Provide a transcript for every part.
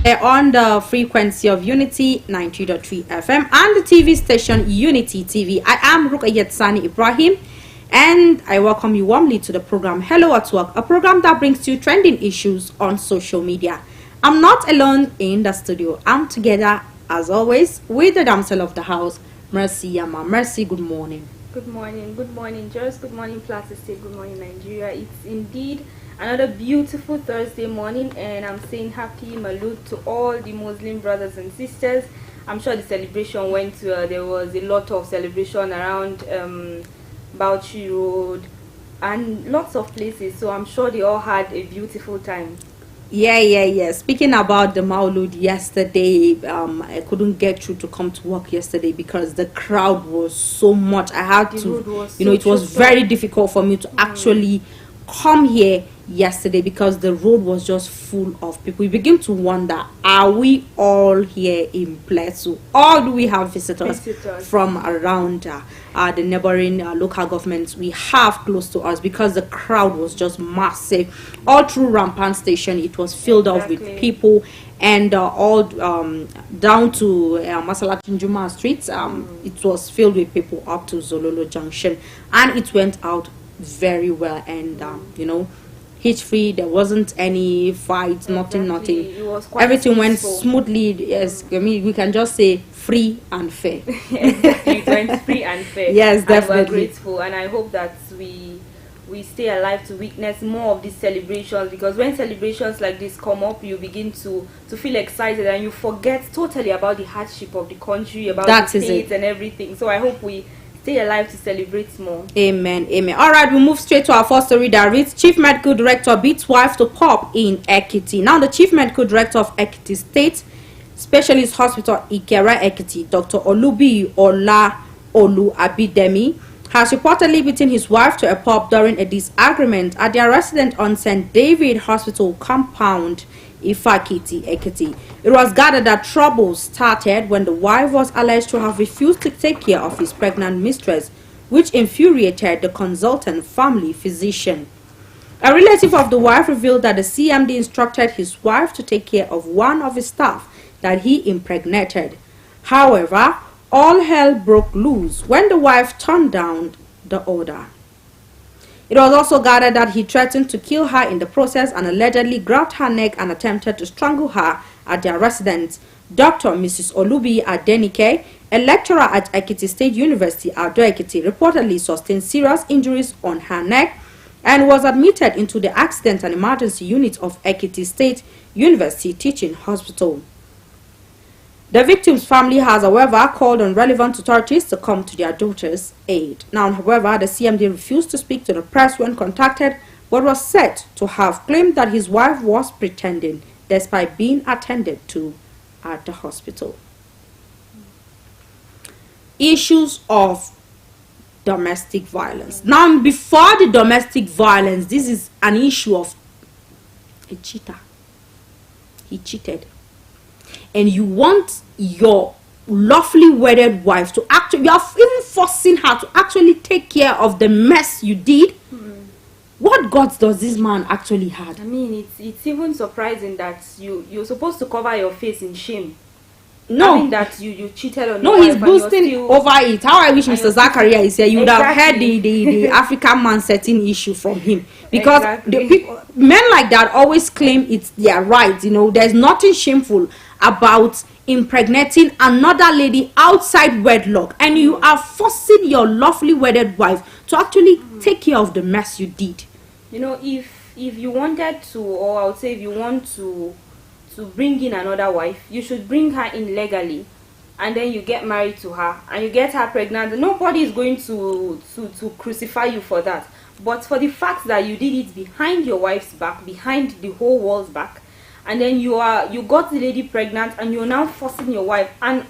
On the frequency of Unity 90.3 FM and the TV station Unity TV. I am Rukayat Sani Ibrahim and I welcome you warmly to the program Hello at Work, a program that brings you trending issues on social media. I'm not alone in the studio. I'm together as always with the damsel of the house, Mercy Yama. Mercy, good morning. Good morning, Joyce. Good morning, Plateau State. Good morning, Nigeria. It's indeed another beautiful Thursday morning, and I'm saying happy Maulud to all the Muslim brothers and sisters. I'm sure the celebration went to, there was a lot of celebration around Bauchi Road and lots of places, so I'm sure they all had a beautiful time. Yeah. Speaking about the Maulud yesterday, I couldn't get through to come to work yesterday because the crowd was so much. I had to, it was very difficult for me to actually come here yesterday because the road was just full of people. You begin to wonder, are we all here in Plateau, or do we have visitors from around the neighboring local governments we have close to us? Because the crowd was just massive all through Rampant Station. It was filled up with people, and all down to Masalatin Juma Street, it was filled with people up to Zololo Junction, and it went out very well. And hitch-free, there wasn't any fight, nothing. Everything went smoothly. Yes, I mean, we can just say free and fair. Exactly, it went free and fair. Yes, definitely. And we're grateful, and I hope that we stay alive to witness more of these celebrations, because when celebrations like this come up, you begin to feel excited and you forget totally about the hardship of the country, about the states and everything. So I hope we stay alive to celebrate more. Amen. All right, we move straight to our first story that reads: Chief Medical Director beats wife to pop in Ekiti. Now, the Chief Medical Director of Ekiti State Specialist Hospital Ikera Ekiti, Dr. Olubi Ola Olu Abidemi, has reportedly beaten his wife to a pulp during a disagreement at their residence on St. David Hospital compound, Ifakiti, Ekiti. It was gathered that trouble started when the wife was alleged to have refused to take care of his pregnant mistress, which infuriated the consultant family physician. A relative of the wife revealed that the CMD instructed his wife to take care of one of his staff that he impregnated. However, all hell broke loose when the wife turned down the order. It was also gathered that he threatened to kill her in the process and allegedly grabbed her neck and attempted to strangle her at their residence. Dr. Mrs. Olubi Adenike, a lecturer at Ekiti State University, Ado Ekiti, reportedly sustained serious injuries on her neck and was admitted into the accident and emergency unit of Ekiti State University Teaching Hospital. The victim's family has, however, called on relevant authorities to come to their daughter's aid. Now, however, the CMD refused to speak to the press when contacted, but was said to have claimed that his wife was pretending, despite being attended to at the hospital. Issues of domestic violence. Now, before the domestic violence, this is an issue of a cheater. He cheated. And you want your lawfully wedded wife to actually, you are even forcing her to actually take care of the mess you did. What guts does this man actually have? I mean, it's even surprising that you're supposed to cover your face in shame. No, I mean that you cheated on. No, he's boosting over it. How I wish Mr. Zachariah is here. You would have heard the African man setting issue from him, because men like that always claim it's their right. There's nothing shameful about impregnating another lady outside wedlock, and you are forcing your lawfully wedded wife to actually take care of the mess you did. If you wanted to, or I would say if you want to bring in another wife, you should bring her in legally, and then you get married to her and you get her pregnant. Nobody is going to crucify you for that. But for the fact that you did it behind your wife's back, behind the whole world's back, and then you got the lady pregnant, and you're now forcing your wife, and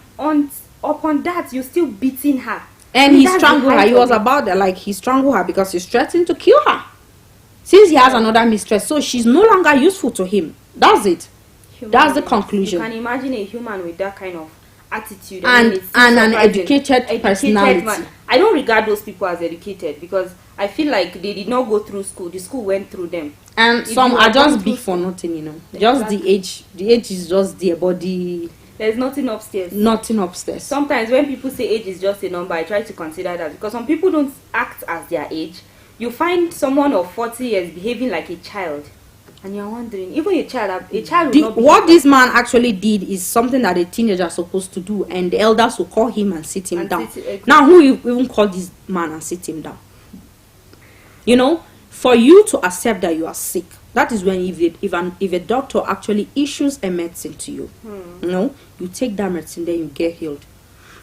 upon that you're still beating her. And he strangled her. He was about that, like, he strangled her because he's threatening to kill her, since he has another mistress, so she's no longer useful to him. That's it. That's the conclusion. You can imagine a human with that kind of attitude and an educated personality. Man. I don't regard those people as educated, because I feel like they did not go through school. The school went through them. And If some you are have gone just through big for nothing, Exactly. Just the age is just there, but There's nothing upstairs. nothing upstairs. Sometimes when people say age is just a number, I try to consider that, because some people don't act as their age. You find someone of 40 years behaving like a child, and you're wondering, even a child will not What this man actually did is something that a teenager is supposed to do, and the elders will call him and sit him And down. sit- exactly. Now, who you even call this man and sit him down? For you to accept that you are sick, that is when if a doctor actually issues a medicine to you, you take that medicine, then you get healed.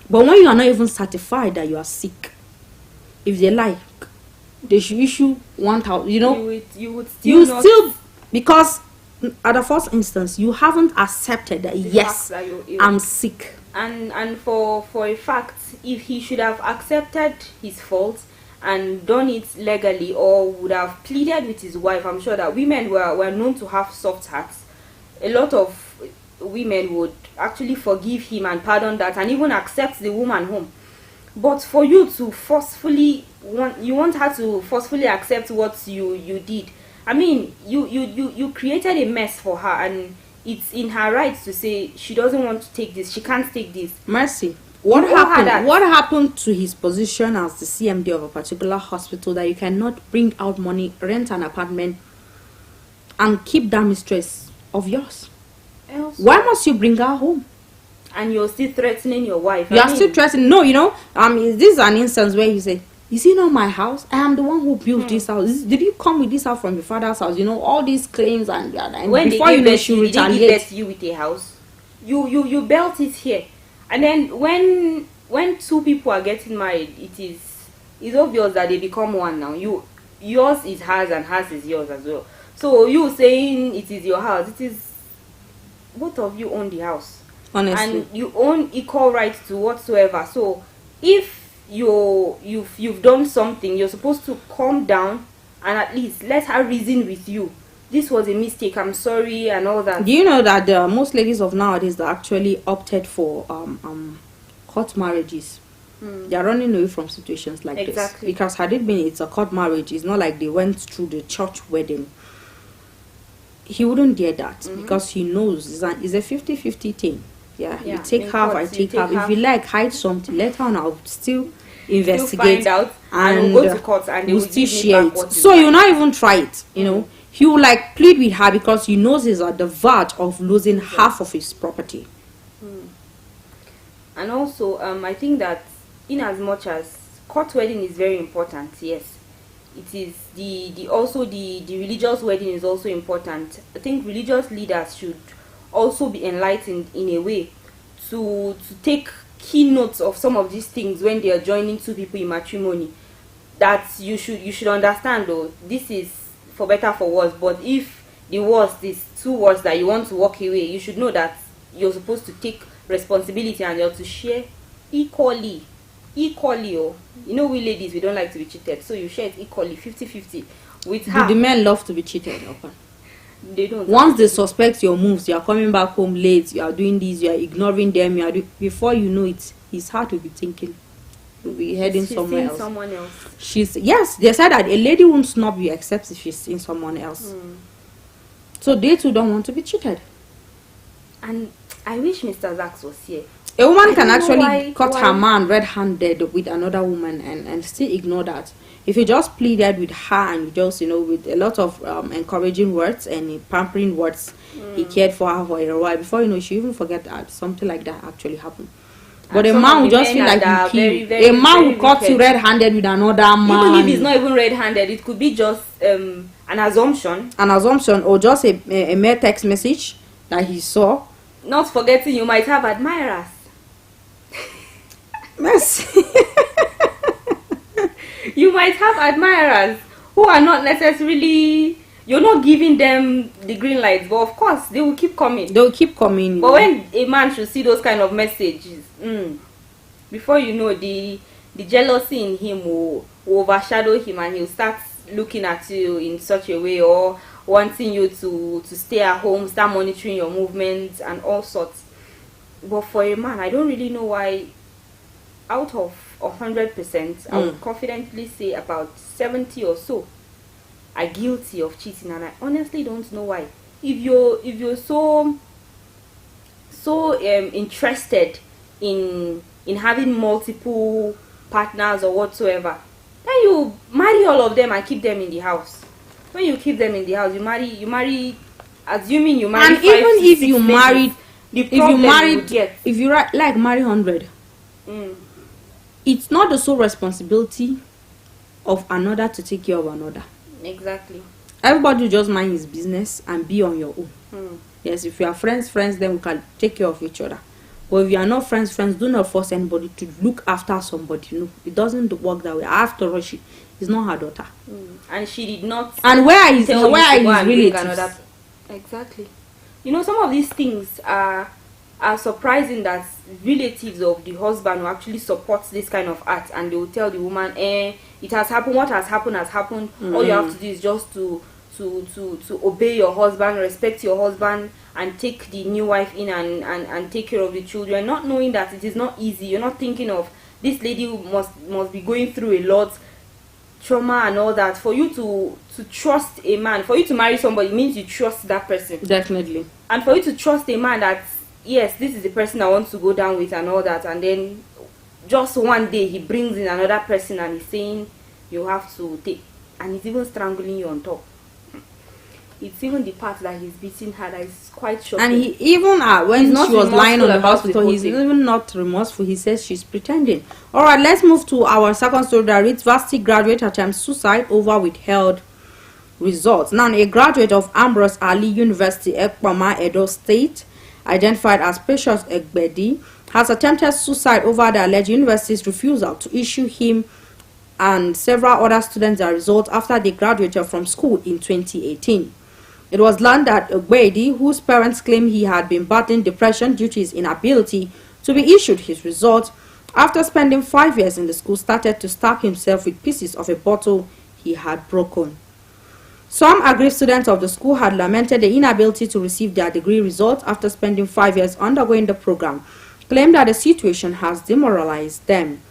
But when you are not even certified that you are sick, if they like, they should issue 1,000. you would still Because at the first instance, you haven't accepted that yes, fact that you're ill. I'm sick. And for a fact, if he should have accepted his fault and done it legally, or would have pleaded with his wife, I'm sure that women were known to have soft hearts. A lot of women would actually forgive him and pardon that, and even accept the woman home. But for you to you want her to forcefully accept what you did. I mean, you created a mess for her, and it's in her rights to say she doesn't want to take this, she can't take this. Mercy. What happened to his position as the CMD of a particular hospital, that you cannot bring out money, rent an apartment, and keep that mistress of yours? Why must you bring her home? And you're still threatening your wife. You are still threatening. No, this is an instance where you say, is it not my house? I am the one who built this house. Did you come with this house from your father's house? All these claims and when before you know she they retaliates. give birth to you with a house, you built it here. And then when two people are getting married, it's obvious that they become one now. Yours is hers and hers is yours as well. So you saying it is your house, it is both of you own the house. Honestly. And you own equal rights to whatsoever. So if you've done something, you're supposed to calm down and at least let her reason with you. This was a mistake, I'm sorry, and all that. Do you know that most ladies of nowadays that actually opted for court marriages? They are running away from situations like this. Because had it been it's a court marriage, it's not like they went through the church wedding. He wouldn't dare that, because he knows it's a 50-50 thing. You take half, I take half. If you like, hide something, let her know. I'll still investigate, find out, and we'll go to court, and we'll still share it. So you'll not even try it, He will plead with her because he knows he's at the verge of losing half of his property. And also, I think that in as much as court wedding is very important, yes, it is the religious wedding is also important. I think religious leaders should also be enlightened in a way to take key notes of some of these things when they are joining two people in matrimony. That you should understand, though, this is for better for worse. But if the worst is two words that you want to walk away, you should know that you're supposed to take responsibility and you're to share equally. We ladies, we don't like to be cheated, so you share it equally, 50-50 with her. Do the men love to be cheated? They don't. Once they suspect your moves, you are coming back home late, you are doing this, you are ignoring them, before you know it, his heart will be thinking, will be heading somewhere else. Someone else. Yes, they said that a lady won't snub you except if she's seeing someone else. So they too don't want to be cheated. And I wish Mr. Zax was here. A woman can actually cut her man red-handed with another woman and still ignore that. If you just pleaded with her and you just, with a lot of encouraging words and pampering words, he cared for her for a while. Before you know, she even forget that something like that actually happened. But a man will just feel like you killed. A man will cut you red-handed with another man. Even if it's not even red-handed, it could be just an assumption. An assumption, or just a mere text message that he saw. Not forgetting you might have admirers. Mercy. You might have admirers who are not necessarily, you're not giving them the green lights, but of course they will keep coming. But when a man should see those kind of messages, before you know, the jealousy in him will overshadow him, and he'll start looking at you in such a way, or wanting you to stay at home, start monitoring your movements and all sorts. But for a man, I don't really know why out of 100%, I would confidently say about 70 or so are guilty of cheating, and I honestly don't know why. If you're so interested in having multiple partners or whatsoever, then you marry all of them and keep them in the house. When you keep them in the house, you marry, assuming you marry. And even if you married, if you like marry 100, it's not the sole responsibility of another to take care of another. Exactly. Everybody just mind his business and be on your own. Yes, if you are friends, then we can take care of each other. But if you are not friends, do not force anybody to look after somebody. No, it doesn't work that way. After all, she is not her daughter. And she did not. And where is his relatives? Exactly. You know, some of these things are surprising, that relatives of the husband will actually support this kind of act, and they will tell the woman, it has happened, what has happened has happened. All you have to do is just to obey your husband, respect your husband, and take the new wife in and take care of the children, not knowing that it is not easy. You're not thinking of this lady who must be going through a lot, trauma and all that. For you to trust a man, for you to marry somebody, means you trust that person. Definitely. And for you to trust a man that, yes, this is the person I want to go down with and all that, and then just one day he brings in another person and he's saying you have to take, and he's even strangling you on top. It's even the part that he's beating her that is quite shocking. And he even when she was lying on the hospital, he's even not remorseful. He says she's pretending. All right, let's move to our second story that reads: Varsity graduate attempts suicide over withheld results. Now, a graduate of Ambrose Ali University, Ekpama, Edo State, identified as Precious Egbedi, has attempted suicide over the alleged university's refusal to issue him and several other students their results after they graduated from school in 2018. It was learned that Egbedi, whose parents claim he had been battling depression due to his inability to be issued his results, after spending 5 years in the school, started to stab himself with pieces of a bottle he had broken. Some aggrieved students of the school had lamented the inability to receive their degree results after spending 5 years undergoing the program, claimed that the situation has demoralized them.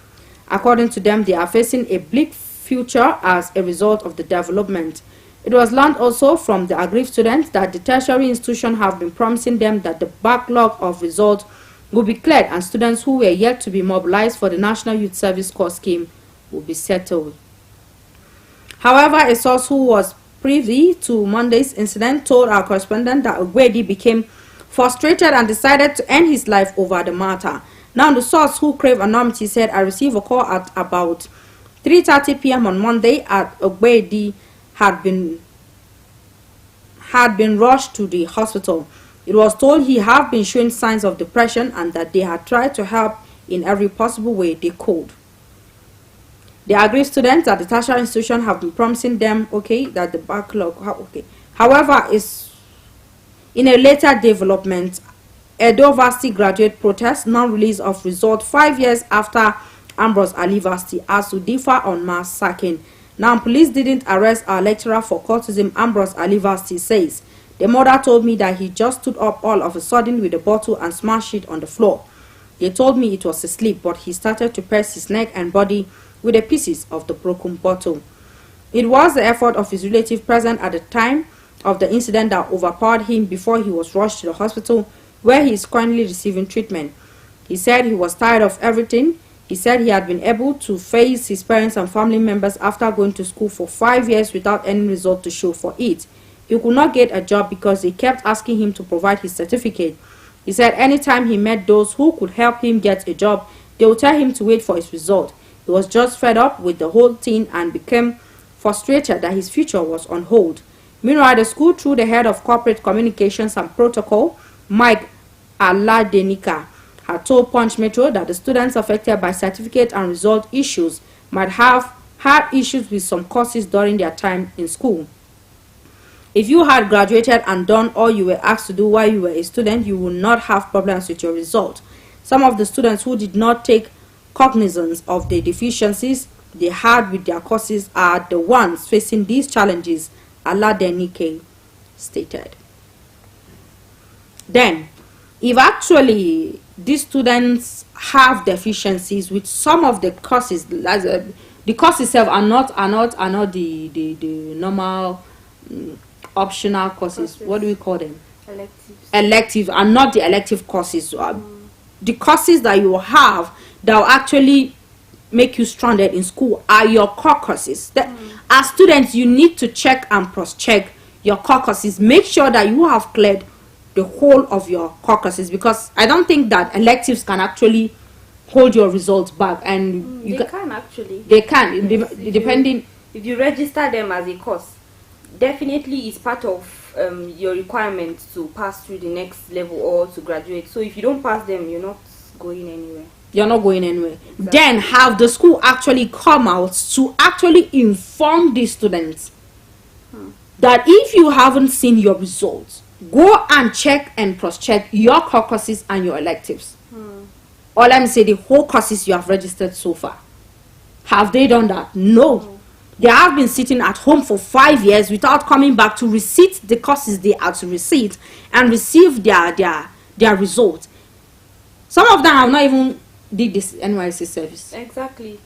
According to them, they are facing a bleak future as a result of the development. It was learned also from the aggrieved students that the tertiary institution have been promising them that the backlog of results will be cleared and students who were yet to be mobilized for the National Youth Service Corps scheme will be settled. However, a source who was privy to Monday's incident told our correspondent that Egbedi became frustrated and decided to end his life over the matter. Now, the source, who craved anonymity, said, "I received a call at about 3:30 p.m. on Monday at Egbedi had been rushed to the hospital. It was told he had been showing signs of depression and that they had tried to help in every possible way they could." The aggrieved students at the tertiary institution have been promising them, that the backlog, However, is in a later development, Edo Varsity graduate protest non-release of result 5 years after Ambrose Ali Varsity as to differ on mass sacking. Now, police didn't arrest our lecturer for cultism, Ambrose Ali Varsity says. The mother told me that he just stood up all of a sudden with a bottle and smashed it on the floor. They told me it was asleep, but he started to press his neck and body with the pieces of the broken bottle. It was the effort of his relative present at the time of the incident that overpowered him before he was rushed to the hospital, where he is currently receiving treatment. He said he was tired of everything. He said he had been able to face his parents and family members after going to school for 5 years without any result to show for it. He could not get a job because they kept asking him to provide his certificate. He said anytime he met those who could help him get a job, they would tell him to wait for his result. He was just fed up with the whole thing and became frustrated that his future was on hold. Meanwhile, the school, through the head of corporate communications and protocol, Mike Aladenika, had told Punch Metro that the students affected by certificate and result issues might have had issues with some courses during their time in school. If you had graduated and done all you were asked to do while you were a student, you would not have problems with your result. Some of the students who did not take cognizance of the deficiencies they had with their courses are the ones facing these challenges, Aladenike stated. Then, if actually these students have deficiencies with some of the courses. The courses itself are not the normal optional courses. What do we call them? Electives are not the elective courses. The courses that you have that will actually make you stranded in school are your core courses. As students, you need to check and cross-check your core courses. Make sure that you have cleared the whole of your core courses, because I don't think that electives can actually hold your results back. And they can actually. They can, depending. If you register them as a course, definitely it's part of your requirements to pass through the next level or to graduate. So if you don't pass them, you're not going anywhere. You're not going anywhere. Exactly. Then have the school actually come out to actually inform the students that if you haven't seen your results, go and check and cross-check your core courses and your electives. Or let me say the whole courses you have registered so far. Have they done that? No. They have been sitting at home for 5 years without coming back to receipt the courses they had to receipt and receive their results. Some of them have not even did this NYC service. Exactly.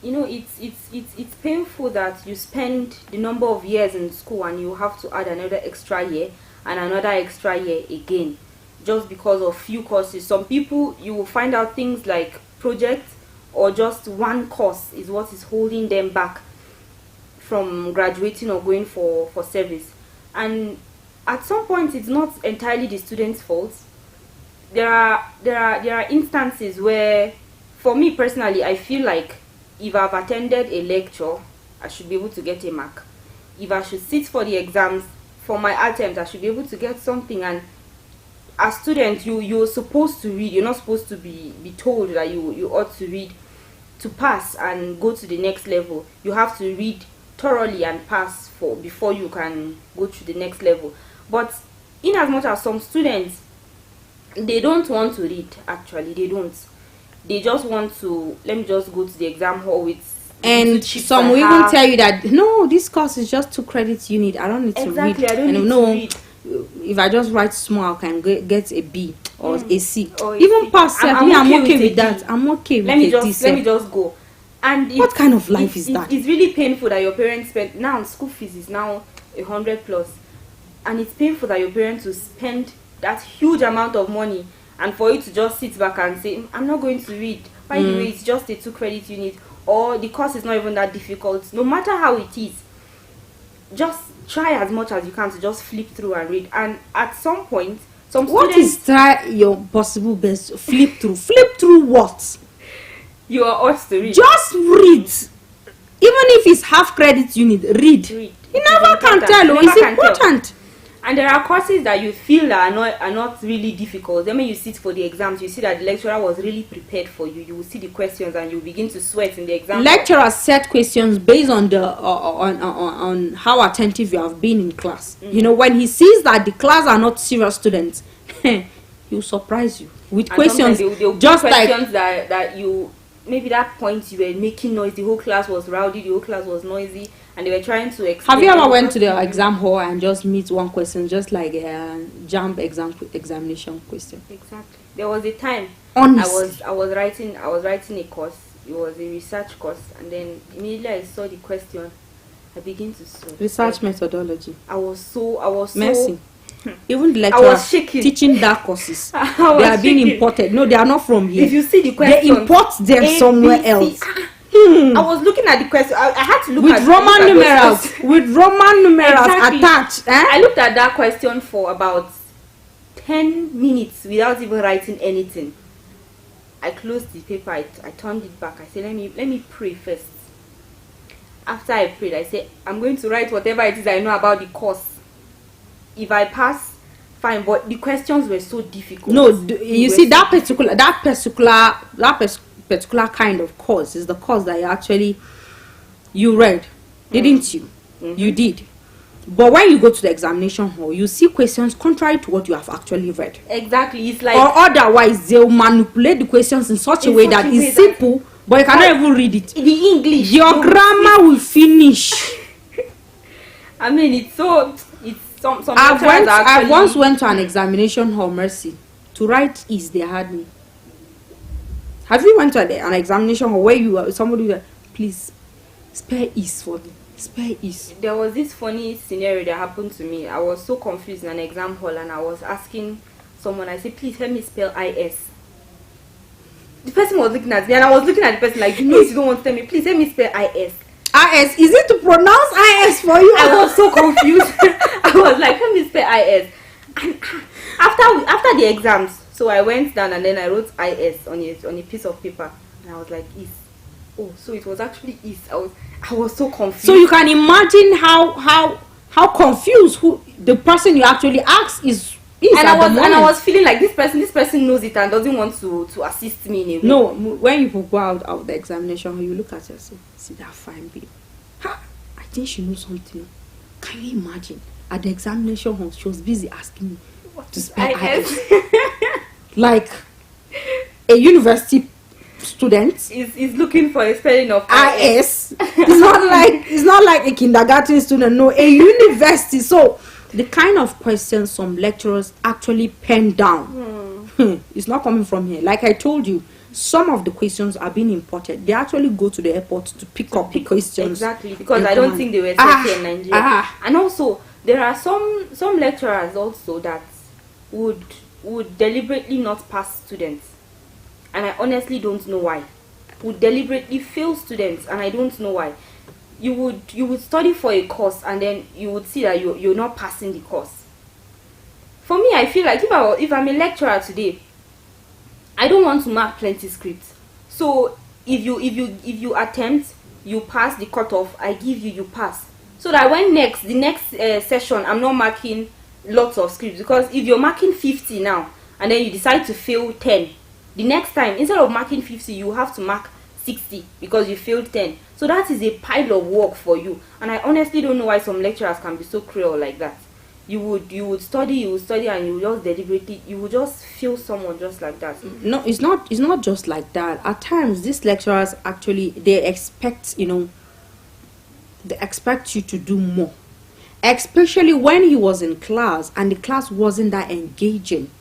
You know, it's painful that you spend the number of years in school and you have to add another extra year and another extra year again, just because of few courses. Some people, you will find out things like projects or just one course is what is holding them back from graduating or going for service. And at some point, it's not entirely the student's fault. There are instances where, for me personally, I feel like if I've attended a lecture, I should be able to get a mark. If I should sit for the exams for my attempt, I should be able to get something. And as students, you're supposed to read. You're not supposed to be told that you ought to read to pass and go to the next level. You have to read thoroughly and pass before you can go to the next level. But in as much as some students, they don't want to read, actually they don't. They just want to, let me just go to the exam hall with, and some will even tell you that no, this course is just 2 credits you need. I don't need to read. I don't need to read. If I just write small, I can get a B or a C. Or even pass. I'm okay with that. I'm okay with it. Let me just go. And what kind of life is that? It's really painful that your parents spend, now school fees is now 100 plus, and it's painful that your parents will spend that huge amount of money and for you to just sit back and say, I'm not going to read. By the way, it's just a 2 credit unit, or the course is not even that difficult. No matter how it is, just try as much as you can to just flip through and read. And at some point, what is try your possible best? Flip through what? You are asked to read. Just read. Even if it's half credit you need, read. You never can tell. It's important. And there are courses that you feel are not really difficult. Then when you sit for the exams, you see that the lecturer was really prepared for you. You will see the questions and you begin to sweat in the exam. Lecturers set questions based on the on how attentive you have been in class. You know, when he sees that the class are not serious students, he'll surprise you with questions. They'll just questions like that you, maybe that point you were making noise, the whole class was rowdy, the whole class was noisy, and they were trying to explain. Have you ever went to the exam hall and just meet one question, just like a jump examination question? Exactly. There was a time honestly, I was writing a course. It was a research course, and then immediately I saw the question, I began to sweat. Research methodology. I was so messy. Even the lecturers teaching that courses, they are being imported. No, they are not from here. If you see the question, they import them somewhere else. I was looking at the question. I had to look with at Roman numerals. With Roman numerals exactly. attached. I looked at that question for about 10 minutes without even writing anything. I closed the paper. I turned it back. I said, let me pray first. After I prayed, I said, I'm going to write whatever it is I know about the course. If I pass, fine. But the questions were so difficult. No, you see that particular kind of course is the course that you read, didn't you? You did. But when you go to the examination hall, you see questions contrary to what you have actually read. Exactly. It's like, or otherwise they'll manipulate the questions in such a way that is simple, but you cannot even read it. The English, your grammar will finish. I mean, it's so. It's some. I once went to an examination hall, Mercy, To write is they had me. Have you went to an examination or where you are somebody that please spare is for me? Spare is. There was this funny scenario that happened to me. I was so confused in an exam hall and I was asking someone, I said, please help me spell IS. The person was looking at me and I was looking at the person like, you don't want to tell me, please help me spell IS. IS, is it to pronounce IS for you? I was so confused. I was like, help me spell IS. And after the exams, so I went down and then I wrote IS on a piece of paper and I was like, is. Oh, so it was actually is. I was so confused. So you can imagine how confused who the person you actually asked is. And I was feeling like this person knows it and doesn't want to assist me in a way. No, when you go out of the examination, you look at yourself, see that fine babe. Ha! I think she knows something. Can you imagine? At the examination hall, she was busy asking me what to spell IS. Like a university student is looking for a spelling of IS. It's not like a kindergarten student. No, a university. So the kind of questions some lecturers actually pen down, it's not coming from here. Like I told you, some of the questions are being imported. They actually go to the airport to pick up the questions. Exactly, because I don't think they were set here in Nigeria. And also, there are some lecturers also that would deliberately not pass students. And I honestly don't know why. Would deliberately fail students and I don't know why. You would study for a course and then you would see that you're not passing the course. For me, I feel like if I'm a lecturer today, I don't want to mark plenty scripts. So if you attempt, you pass the cutoff, I give you pass. So that when the next session, I'm not marking lots of scripts. Because if you're marking 50 now and then you decide to fail 10, the next time, instead of marking 50, you have to mark 60 because you failed 10. So that is a pile of work for you. And I honestly don't know why some lecturers can be so cruel like that. You would study and you just deliberately, you would just fail someone just like that. No, it's not just like that. At times, these lecturers actually, they expect you to do more. Especially when he was in class and the class wasn't that engaging.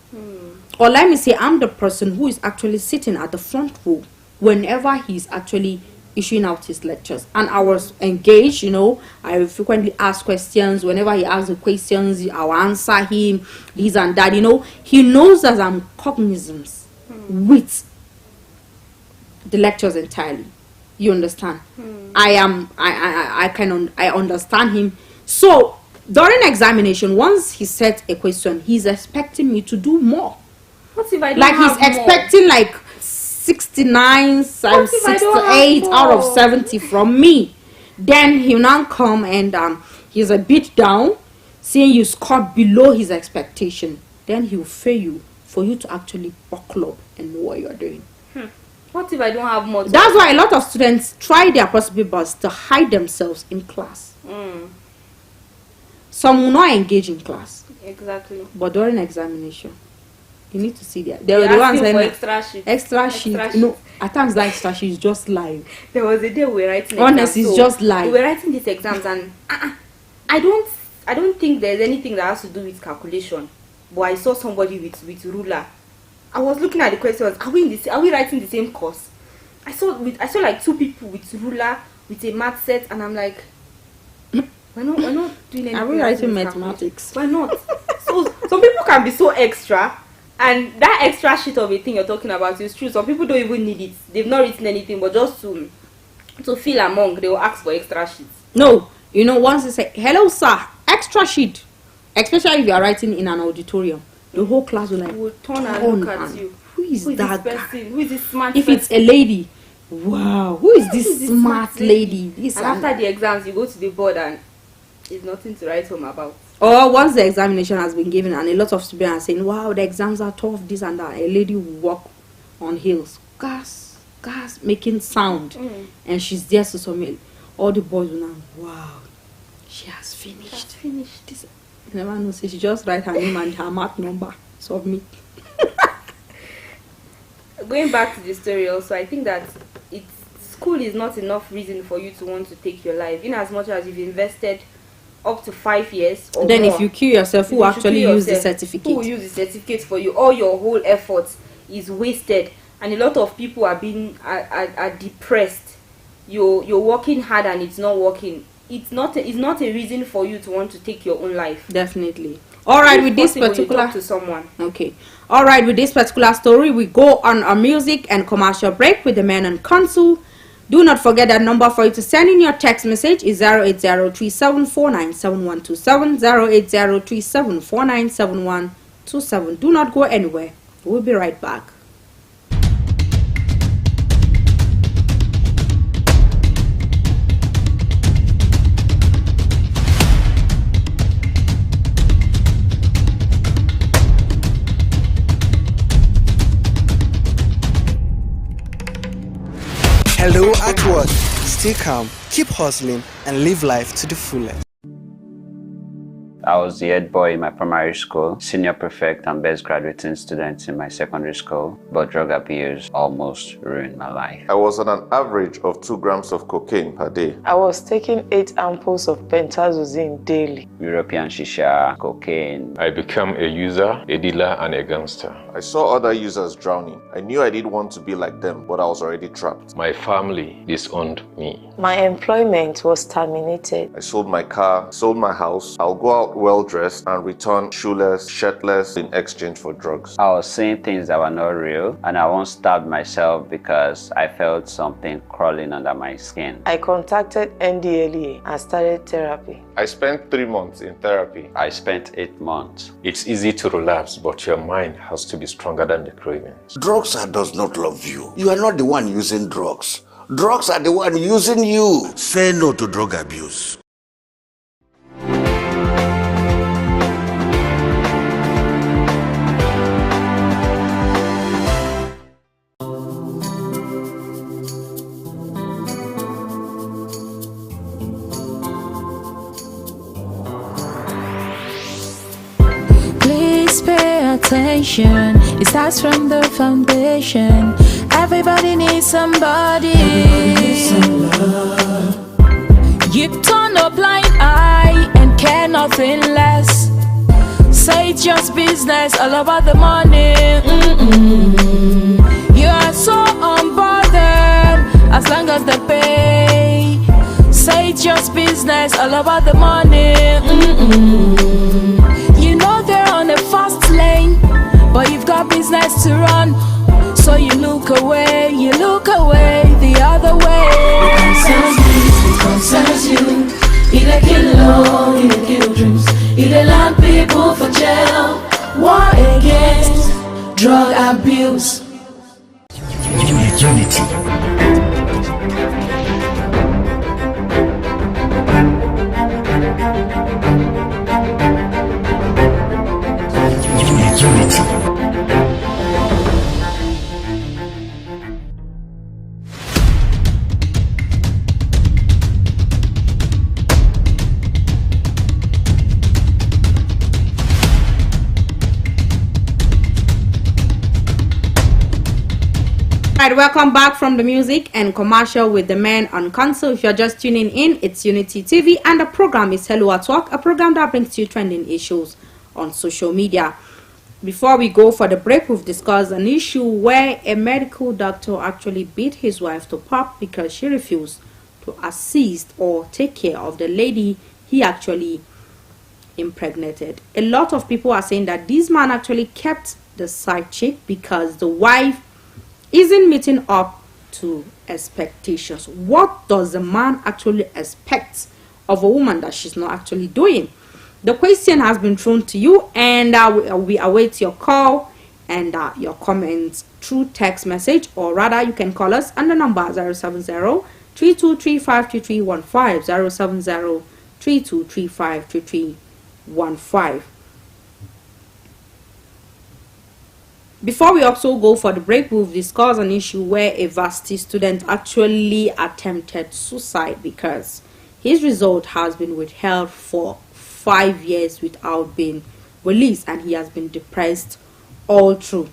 Or let me say, I'm the person who is actually sitting at the front row whenever he's actually issuing out his lectures. And I was engaged, I frequently ask questions. Whenever he asks the questions, I'll answer him, this and that, He knows that I'm cognizant with the lectures entirely. You understand? I understand him. So, during examination, once he sets a question, he's expecting me to do more. What if I don't have he's expecting like 69, 68 out of 70 from me. Then he'll now come and he's a bit down, seeing you scored below his expectation. Then he'll fail you for you to actually buckle up and know what you're doing. What if I don't have more? That's why a lot of students try their possible best to hide themselves in class. Some will not engage in class. Exactly. But during examination, you need to see that. There were the ones saying extra sheet. At times that extra sheet is just live. There was a day we were writing. Honestly, it's just live. We were writing these exams and I don't think there's anything that has to do with calculation. But I saw somebody with ruler. I was looking at the questions. Are we writing the same course? I saw like two people with ruler with a math set, and I'm like, we're not doing anything. Are we writing mathematics? Why not? So some people can be so extra, and that extra sheet of a thing you're talking about is true. Some people don't even need it. They've not written anything, but just to feel among, they will ask for extra sheets. No, once they say, "Hello, sir," extra sheet, especially if you are writing in an auditorium, the whole class will turn and look at you. Who is that person? Who is this smart If person? it's a lady, wow, who is this smart lady? And after the exams, you go to the board and it's nothing to write home about. Or once the examination has been given and a lot of students are saying, wow, the exams are tough, this and that, a lady will walk on heels, gas, making sound, and she's there to submit. All the boys will now, wow, she has finished. This, you never know, so she just write her name and her mark number, submit. Going back to the story also, I think that school is not enough reason for you to want to take your life, in as much as you've invested up to 5 years or then more. If you kill yourself, who actually use the certificate? Who will use the certificate for you? All your whole efforts is wasted, and a lot of people are depressed. You're working hard and it's not working. It's not a reason for you to want to take your own life. Definitely. All right, with this particular, talk to someone. Okay. All right, with this particular story, we go on a music and commercial break with the man on console. Do not forget that number for you to send in your text message is 08037497127, 08037497127. Do not go anywhere. We'll be right back. Hello at work. Stay calm, keep hustling, and live life to the fullest. I was the head boy in my primary school, senior prefect and best graduating student in my secondary school, but drug abuse almost ruined my life. I was on an average of 2 grams of cocaine per day. I was taking 8 ampoules of pentazosine daily. European shisha, cocaine. I became a user, a dealer, and a gangster. I saw other users drowning. I knew I didn't want to be like them, but I was already trapped. My family disowned me. My employment was terminated. I sold my car, sold my house. I'll go out well-dressed and return shoeless, shirtless in exchange for drugs. I was saying things that were not real, and I once stabbed myself because I felt something crawling under my skin. I contacted NDLEA and started therapy. I spent 3 months in therapy. I spent 8 months. It's easy to relapse, but your mind has to be stronger than the cravings. Drugs does not love you. You are not the one using drugs. Drugs are the one using you. Say no to drug abuse. Please pay attention. It starts from the foundation. Everybody needs somebody. You turn a blind eye and care nothing less. Say it's just business, all about the money. You are so unbothered as long as they pay. Say it's just business, all about the money. You know they're on a fast lane, but you've got business to run. So you look away the other way. It concerns you. It kill love, it kill dreams. It land people for jail. War against drug abuse. Unity. Alright, welcome back from the music and commercial with the man on console. If you're just tuning in, it's Unity TV and the program is Hello at Work, a program that brings you trending issues on social media. Before we go for the break, we've discussed an issue where a medical doctor actually beat his wife to pulp because she refused to assist or take care of the lady he actually impregnated. A lot of people are saying that this man actually kept the side chick because the wife isn't meeting up to expectations. What does a man actually expect of a woman that she's not actually doing? The question has been thrown to you, and we await your call and your comments through text message, or rather you can call us on the number 070-3235-3315, 070-3235-3315. Before we also go for the break, we've discussed an issue where a varsity student actually attempted suicide because his result has been withheld for 5 years without being released, and he has been depressed all through.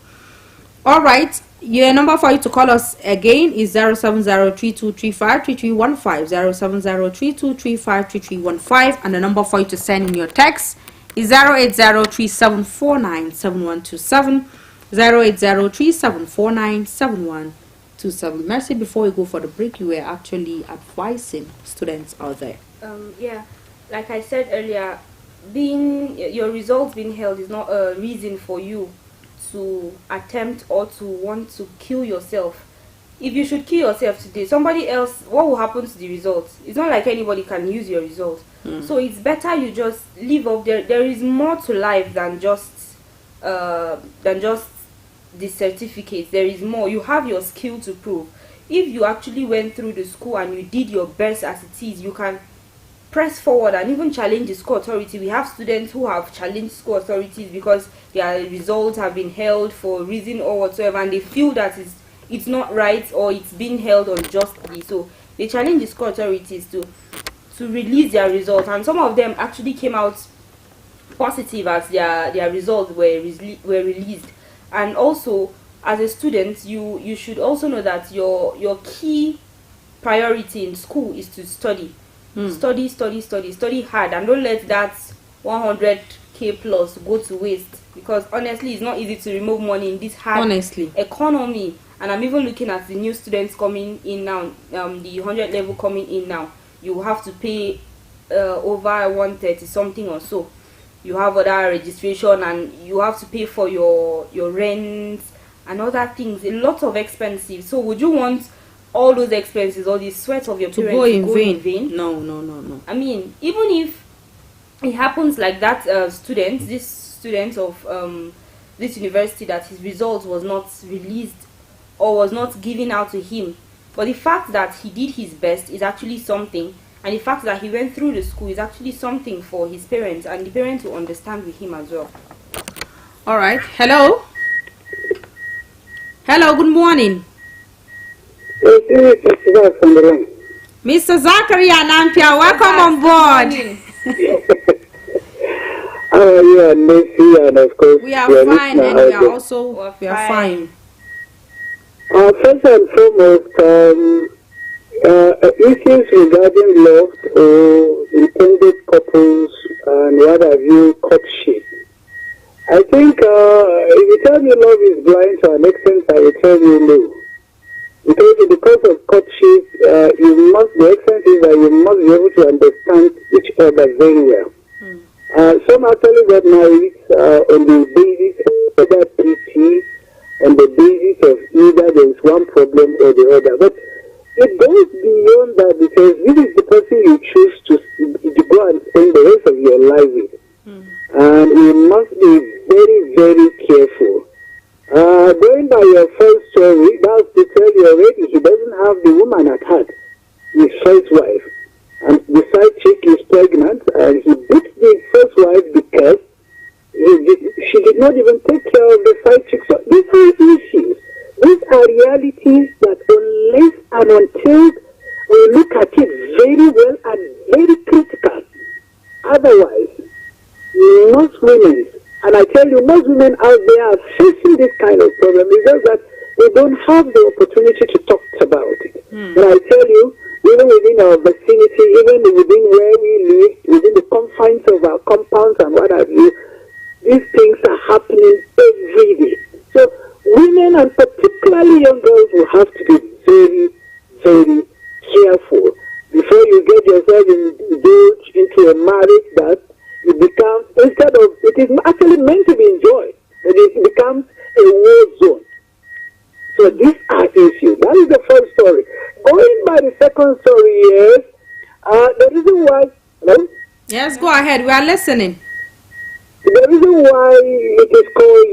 All right, Your number for you to call us again is 07032353315, 07032353315, and the number for you to send in your text is 08037497127, 08037497127. Mercy, before we go for the break, you were actually advising students out there. Yeah, like I said earlier, your results being held is not a reason for you to attempt or to want to kill yourself. If you should kill yourself today, somebody else, what will happen to the results? It's not like anybody can use your results. So it's better you just live up there. There is more to life than just the certificates. There is more. You have your skill to prove. If you actually went through the school and you did your best as it is, you can press forward and even challenge the school authority. We have students who have challenged school authorities because their results have been held for a reason or whatsoever, and they feel that it's not right or it's being held unjustly. So they challenge the school authorities to release their results, and some of them actually came out positive as their results were released. And also, as a student, you should also know that your key priority in school is to study. Study hard, and don't let that 100k plus go to waste, because honestly it's not easy to remove money in this hard economy. And I'm even looking at the new students coming in now, the 100 level coming in now. You have to pay over 130 something or so. You have other registration, and you have to pay for your rent and other things, a lot of expenses. So would you want all those expenses, all the sweat of your parents to go in vain? No. I mean, even if it happens like that, this student of this university, that his results was not released or was not given out to him, but the fact that he did his best is actually something, and the fact that he went through the school is actually something for his parents, and the parents will understand with him as well. All right. Hello, good morning. Mr. Zachariah Nampia, welcome on board. How are you, and Nancy, and of course we are fine, and we are fine. First and foremost, issues regarding love or intended couples and what have you, courtship. I think if you tell me love is blind to an extent, I will tell you no. Because of courtship, the essence is that you must be able to understand each other very well. Some actually got married on the basis of either pity, on the basis of either there is one problem or the other. But it goes beyond that, because this is the person you choose to go and spend the rest of your life with. And you must be very, very careful. Going by your first story, that's to tell you already he doesn't have the woman at heart, his first wife. And the side chick is pregnant, and he beat the first wife because she did not even take care of the side chick. So these are issues. These are realities that unless and until we look at it very well and very critical, otherwise, most women, and I tell you, most women out there are facing this kind of problem. It's just that they don't have the opportunity to talk about it. But I tell you, even within our vicinity, even within where we live, within the confines of our compounds and what have you, these things are happening every day. So women, and particularly young girls, will have to be very, very careful before you get yourself engaged into a marriage that it becomes, instead of, it is actually meant to be enjoyed, but it becomes a war zone. So these are issues. That is the first story. Going by the second story, yes, the reason why, no? Yes, go ahead, we are listening. The reason why it is called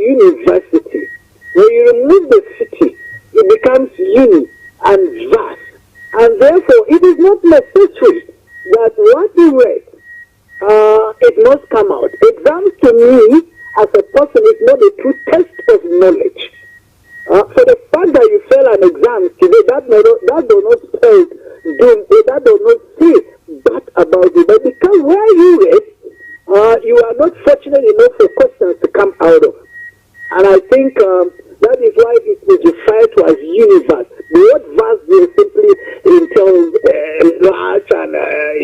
university, when you remove the city, it becomes uni and vast. And therefore, it is not necessary that what you read, it must come out. Exams to me, as a person, is not a true test of knowledge. For the fact that you fail an exam today, that does not spell doom, that does not say that about you. But because where you read, you are not fortunate enough for questions to come out of. And I think that is why it is referred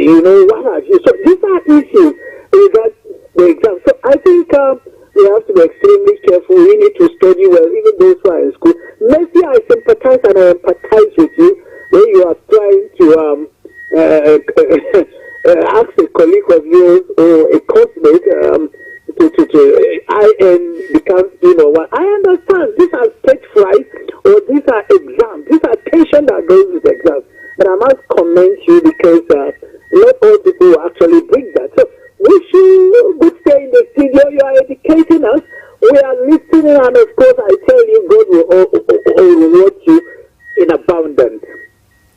you know, what have you. So these are issues regarding the exam. So I think we have to be extremely careful. We need to study well, even those who are in school. Maybe I sympathize and I empathize with you when you are trying to ask a colleague of yours or a classmate to IN becomes, you know what. I understand these are stage fright or these are exams. These are tension that goes with exams. But I must commend you because not all people actually bring that. So wish you good stay in the studio. You are educating us. We are listening, and of course, I tell you, God will reward you in abundance.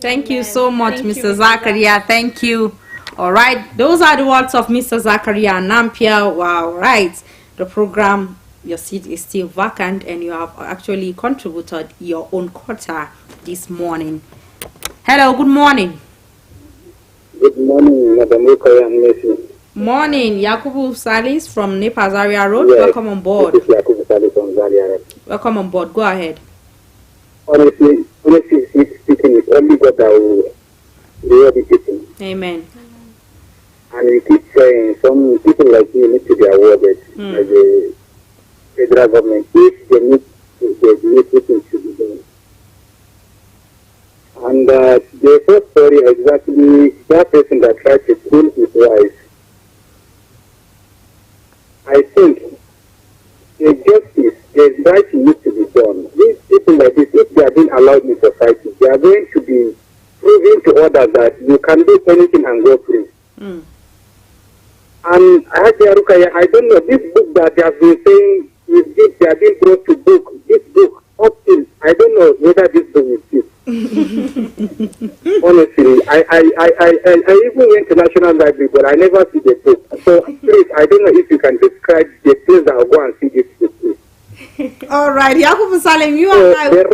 Thank you so much, Mr. Zakaria. Thank you. All right, those are the words of Mr. Zakaria Nampia. Wow, right. The program, your seat is still vacant, and you have actually contributed your own quota this morning. Hello, good morning. Good morning, Madam Okoya and Masu. Morning, Yakubu Salis from Nepa Zaria Road. Yes, welcome on board. This is Yakubu Salis from Zaria Road. Welcome on board. Go ahead. Honestly speaking, it's only God that will reward the people. Amen. And we keep saying some people like you need to be awarded by the federal government if they need to be done. And the first story exactly that person that tried to kill his wife. I think the justice, the right needs to be done. These people like this, if they are being allowed in society, they are going to be proving to others that you can do anything and go free. And I don't know, this book that they have been saying is this, they are being brought to book, this book, up till, I don't know whether this book is this. Honestly, I even went to National Library, but I never see the book. So please, I don't know if you can describe the place that I'll go and see this book. All right, Yakubu Salim, you are the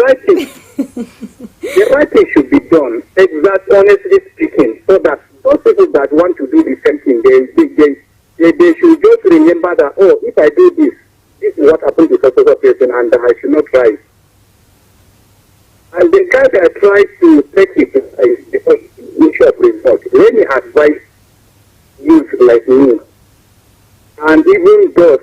writing should be done, honestly speaking, so that those people that want to do the same thing, they should just remember that, oh, if I do this is what happened to such a person, and I should not try it. And the guy that tried to take it is the issue of result. Let me advise youth like me, and even those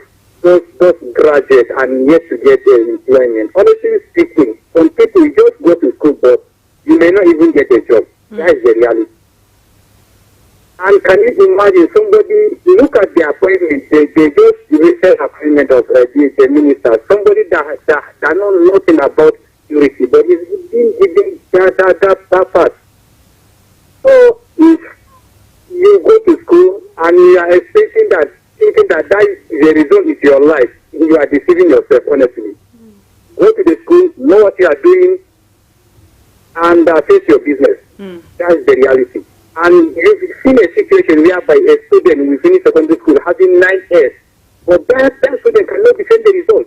graduates and yet to get employment. Honestly speaking, some people just go to school, but you may not even get a job. That is the reality. And can you imagine somebody, look at the appointment, they just recent appointment of the minister, somebody that know nothing about security, but he's been given that part. So if you go to school and you are expecting that, thinking that is the result of your life, you are deceiving yourself, honestly. Go to the school, know what you are doing, and face your business. That's the reality. And you've seen a situation whereby a student will finish secondary school having 9 A's, but that student cannot defend the result.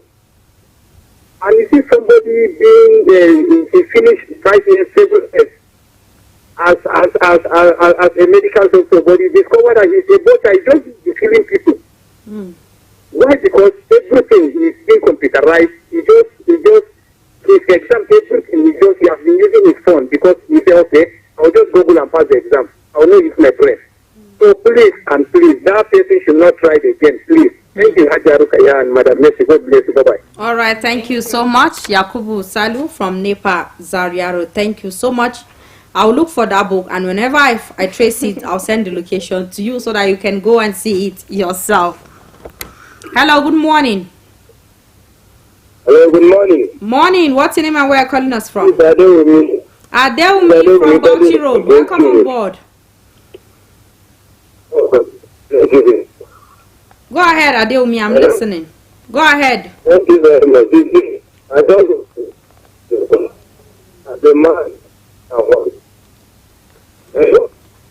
And you see somebody being finished 5 years, 7 A's as a medical doctor, but you discover that he's a doctor, he's just deceiving people. Why? Because everything is being computerized. He just his exam, everything he has been using his phone because he said, okay, I'll just Google and pass the exam. I'll not use my brain. So please, that person should not try it again, please. Thank you, HAJARKU and Madam Messi. God bless you. Bye-bye. All right, thank you so much, Yakubu Salu from Nepa Zaria Road. Thank you so much. I'll look for that book, and whenever I trace it, I'll send the location to you so that you can go and see it yourself. Hello, good morning. Hello, good morning. Morning, what's your name and where are you calling us from? Adeumi from Bauchi Road. Welcome on board. Go ahead, Adeumi, I'm listening. Go ahead. Thank you very much. I don't the man.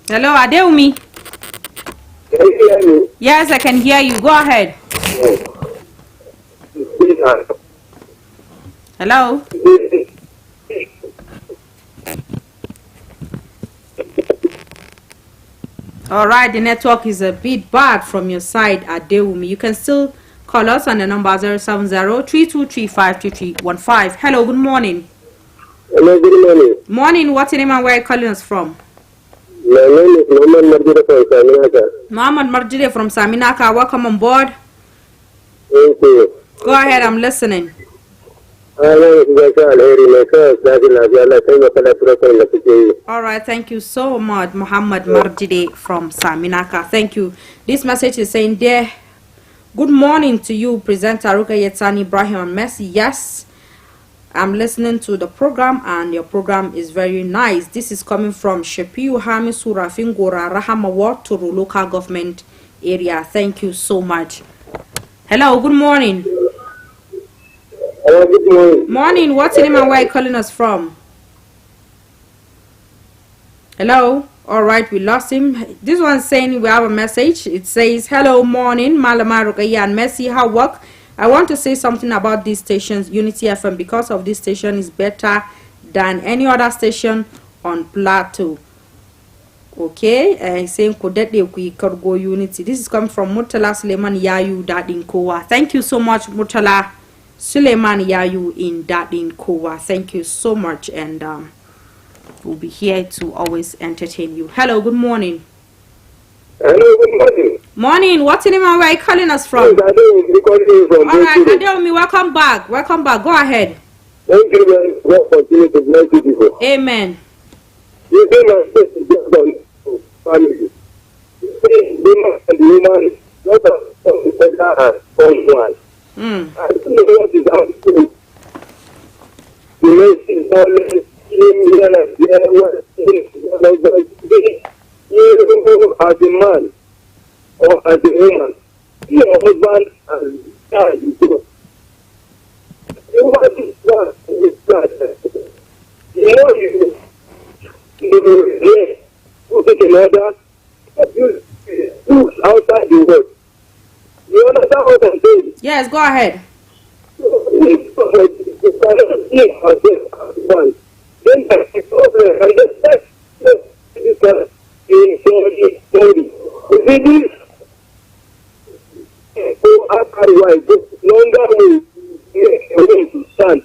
Hello, Adeumi. Can you hear me? Yes, I can hear you. Go ahead. Hello. All right, the network is a bit bad from your side, Adeumi. You can still call us on the number 070-3235-3315. Hello, good morning. Hello, good morning. Morning, what's your name and where are you calling us from? My name is Muhammad Marjire from Saminaka. Muhammad Marjire from Saminaka, welcome on board. Thank you. Go ahead, I'm listening. All right, thank you so much, Muhammad Marjide from Saminaka. Thank you. This message is saying there, good morning to you, presenter Rukayetani Ibrahim and Messi. Yes, I'm listening to the program and your program is very nice. This is coming from Shepiu Hamisura Fingora Rahamawa Turu local government area. Thank you so much. Hello, good morning. Hello, good morning. Morning, what's your name and where are you calling us from? Hello? Alright, we lost him. This one's saying we have a message. It says, hello, morning, Malama Rukaya and Messi, how work? I want to say something about these stations, Unity FM, because of this station is better than any other station on Plateau. Okay, saying Kodete go Unity. This is coming from Murtala Suleiman Yayu Dadinkowa. Thank you so much, Murtala Suleiman Yayu in Dadinkowa. Thank you so much, and we'll be here to always entertain you. Hello, good morning. Hello, good morning. Morning, what's your name and where are you calling us from? Alright, Adeomi, welcome back. Welcome back. Go ahead. Thank you very much. Continue to bless you people. Amen. You say my faith is just on family. You say the man and the woman, not a better and one. I don't know what is happening. The mercy is always you as a man or as a woman, your husband and child, you want to start with that. You know you put it in order, you outside the world. You understand what I'm saying? Yes, go ahead. Then it's over, and that's in story. You see this? So after a while, longer way to stand.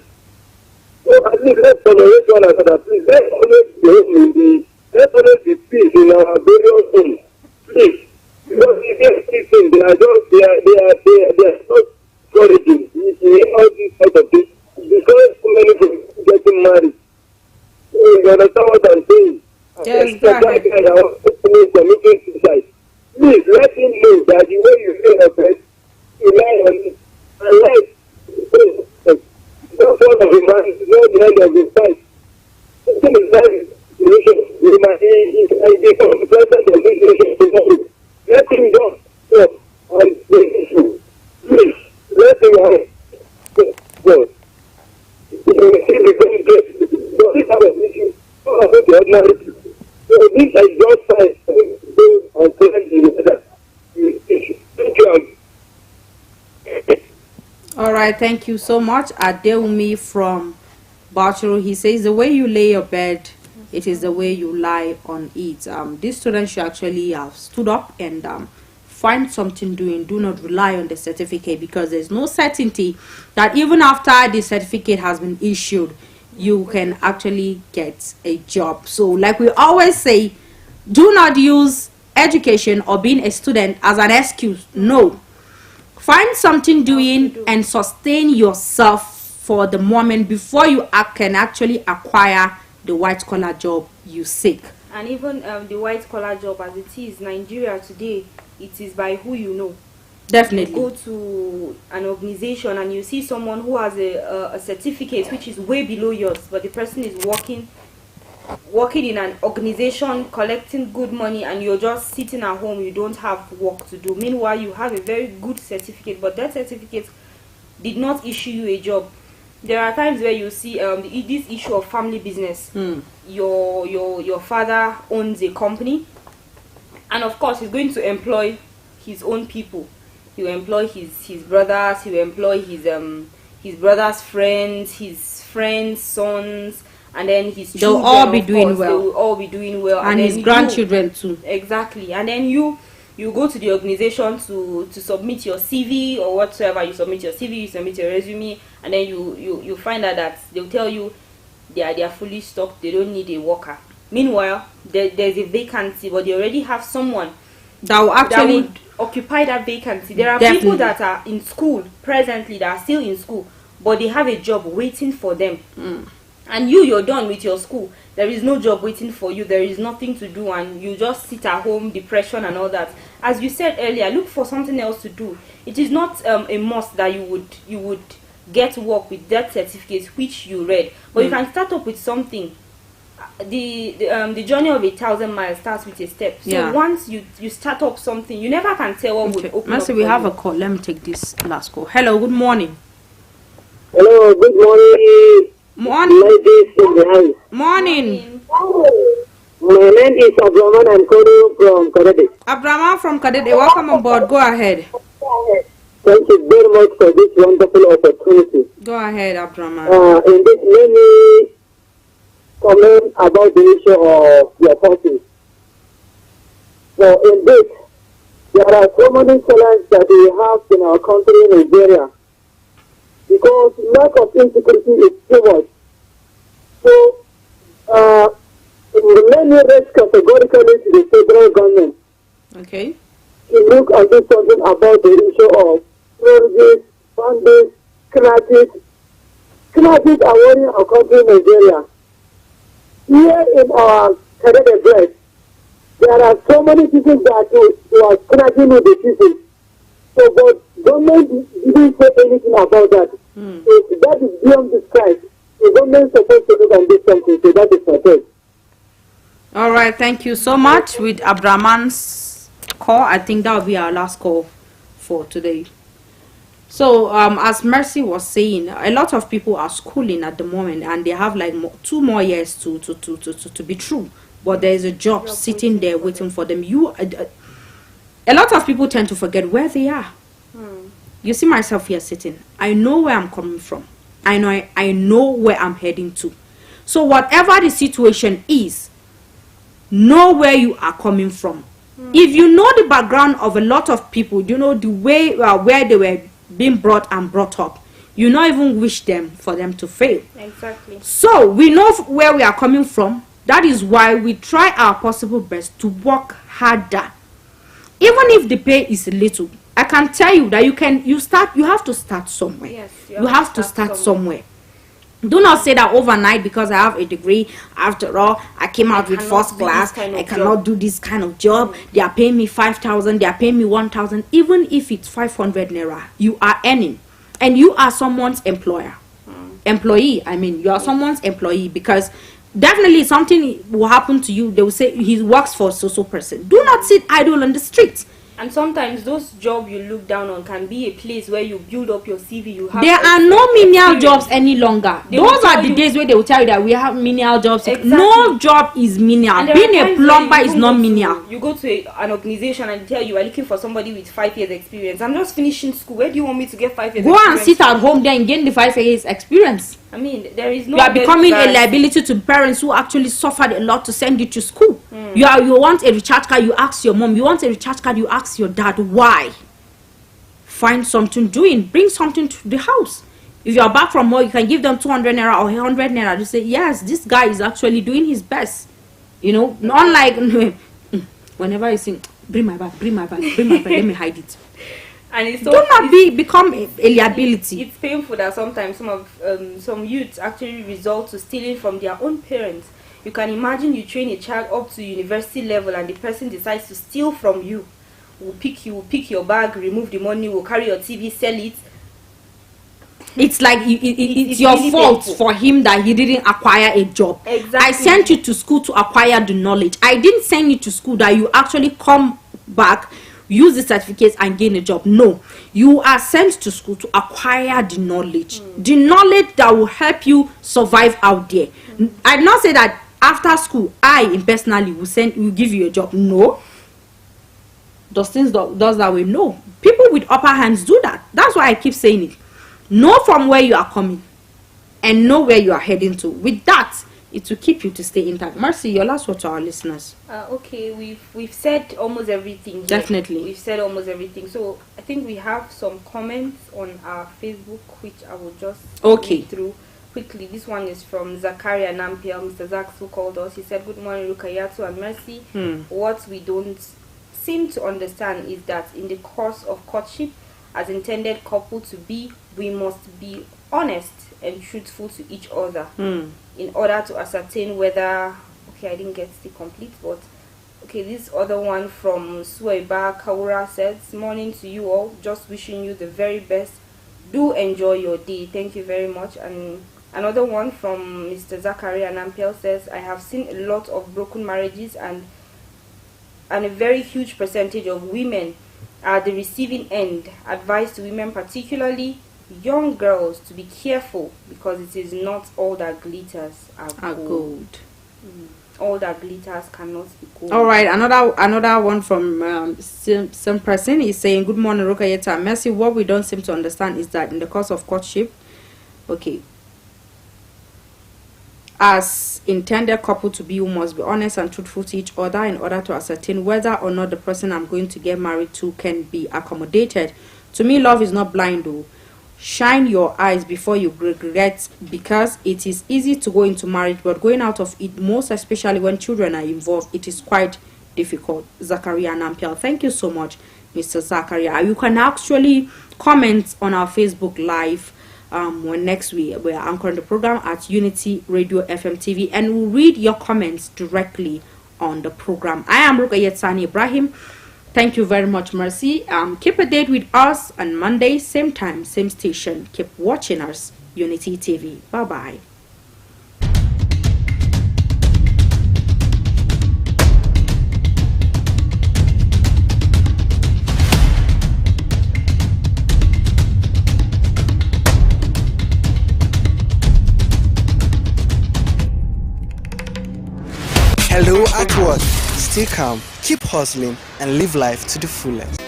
So at least let's tolerate one another. Please, let's always be peace in our various homes. Please. Because if they're speaking, they are so discouraging. All these type of things. Because so many people getting married. You understand what I'm saying? Yes, go ahead. Please let him know that the way you say your best, you lie on it. And like, don't fall of a man, know the end of his fight. The thing is that you might become president of this nation. Let him go on the issue. Please, let him go. You see the very good. So this have an issue. So about the ordinary people. So this is just fine. On thank you. All right, thank you so much. Adeumi from Bachero, he says the way you lay your bed, it is the way you lie on it. These students should actually have stood up and find something doing. Do not rely on the certificate, because there's no certainty that even after the certificate has been issued, you can actually get a job. So like we always say, do not use education or being a student as an excuse. No, find something doing and sustain yourself for the moment before you can actually acquire the white collar job you seek. And even the white collar job as it is Nigeria today, it is by who you know. Definitely. You go to an organization and you see someone who has a certificate which is way below yours, but the person is working in an organization collecting good money, and you're just sitting at home, you don't have work to do. Meanwhile, you have a very good certificate, but that certificate did not issue you a job. There are times where you see this issue of family business. Your father owns a company, and of course he's going to employ his own people. He will employ his brothers, he will employ his brothers' friends, his friends' sons, and then his children. They'll all be doing well. They will all be doing well. And his grandchildren too. Exactly. And then you go to the organization to submit your CV or whatsoever. You submit your CV, you submit your resume, and then you find out that they'll tell you they are fully stocked, they don't need a worker. Meanwhile, there's a vacancy, but they already have someone that will actually would occupy that vacancy. There are Definitely. people that are in school presently, that are still in school, but they have a job waiting for them. And you're done with your school. There is no job waiting for you. There is nothing to do, and you just sit at home, depression and all that. As you said earlier, look for something else to do. It is not a must that you would get work with that certificate which you read, but you can start up with something. The journey of 1,000 miles starts with a step. So once you start up something, you never can tell what would open up. We have a call. Let me take this last call. Hello, good morning. Hello, good morning. Morning. Ladies in the house. Morning. My name is Abraham. I'm calling from Kadede. Abraham from Kadede, welcome on board. Go ahead. Thank you very much for this wonderful opportunity. Go ahead, Abraham. In this, let me comment about the issue of your topic. So in this, there are so many challenges that we have in our country, Nigeria, because lack of insecurity is too much. So, let me raise categorically to the federal government. Okay. To look and do something about the issue of terrorists, bandits, kidnappers. Kidnappers are worrying our country, Nigeria. Here in our Kadede Blast, there are so many people that who are kidnapping with the people. So, but government didn't say anything about that. So that is beyond described. The government is supposed to look and do something. So that is my take. All right, thank you so much. With Abraman's call, I think that will be our last call for today. So, as Mercy was saying, a lot of people are schooling at the moment, and they have like 2 more years to be through. But there is a job sitting there waiting for them. A lot of people tend to forget where they are. You see myself here sitting. I know where I'm coming from. I know where I'm heading to. So whatever the situation is, know where you are coming from. If you know the background of a lot of people, you know the way where they were being brought up, you not even wish them for them to fail. Exactly. So we know where we are coming from. That is why we try our possible best to work harder. Even if the pay is little, I can tell you that you have to start somewhere. Yes, you have to start somewhere. Do not say that overnight, because I have a degree, after all, I came out with first class, I cannot do this kind of job. They are paying me 5,000, they are paying me 1,000. Even if it's 500 naira, you are earning. And you are someone's employee. You are someone's employee, because definitely something will happen to you. They will say he works for so person. Do not sit idle on the streets. And sometimes those jobs you look down on can be a place where you build up your CV. There are no menial jobs any longer. Those are the days where they will tell you that we have menial jobs. Exactly. No job is menial. Being a plumber is not menial. You go to an organization and tell you are looking for somebody with 5 years experience. I'm just finishing school. Where do you want me to get 5 years experience? Go and sit at home there and gain the 5 years experience. I mean, there is no. You are becoming a liability to parents who actually suffered a lot to send you to school. You want a recharge card, you ask your mom. You want a recharge card, you ask your dad. Why? Find something doing. Bring something to the house. If you are back from work, you can give them 200 naira or 100 naira to say, yes, this guy is actually doing his best. You know, not like whenever you sing, bring my bag, let me hide it. And it's so, do not become a liability. It's painful that sometimes some youths actually resort to stealing from their own parents. You can imagine you train a child up to university level and the person decides to steal from you. Will pick your bag, remove the money, will carry your TV, sell it. It's like it's your really fault painful for him that he didn't acquire a job. Exactly. I sent you to school to acquire the knowledge. I didn't send you to school that you actually come back, use the certificates and gain a job. No, you are sent to school to acquire the knowledge. The knowledge that will help you survive out there. I did not say that after school I personally will give you a job. No. Does that way? No. People with upper hands do that. That's why I keep saying it. Know from where you are coming and know where you are heading to. With that, it will keep you to stay intact. Mercy, your last word to our listeners. Okay, we've said almost everything here. Definitely. We've said almost everything. So I think we have some comments on our Facebook which I will just read through. quickly. This one is from Zakaria Nampiel, Mr. Zax, who called us. He said, "Good morning, Rukayatu and Mercy. What we don't seem to understand is that in the course of courtship, as intended couple to be, we must be honest and truthful to each other in order to ascertain whether." Okay, I didn't get the complete, but okay, this other one from Sueba Kaura says, "Morning to you all. Just wishing you the very best. Do enjoy your day. Thank you very much." And another one from Mr. Zakaria Nampiel says, "I have seen a lot of broken marriages and a very huge percentage of women are the receiving end. Advice to women, particularly young girls, to be careful because it is not all that glitters are gold. All that glitters cannot be gold." All right, another one from some person is saying, "Good morning, Rukayeta and Mercy. What we don't seem to understand is that in the course of courtship, okay, as intended couple to be, you must be honest and truthful to each other in order to ascertain whether or not the person I'm going to get married to can be accommodated. To me, love is not blind though. Shine your eyes before you regret, because it is easy to go into marriage, but going out of it, most especially when children are involved, it is quite difficult." Zakaria Nampiel. Thank you so much, Mr. Zakaria. You can actually comment on our Facebook Live when next week we are anchoring the program at Unity Radio FM TV, and we'll read your comments directly on the program. I am Rukayet Sani Ibrahim. Thank you very much, Mercy. Keep a date with us on Monday, same time, same station. Keep watching us, Unity TV. Bye-bye. Hello at work. Stay calm, keep hustling, and live life to the fullest.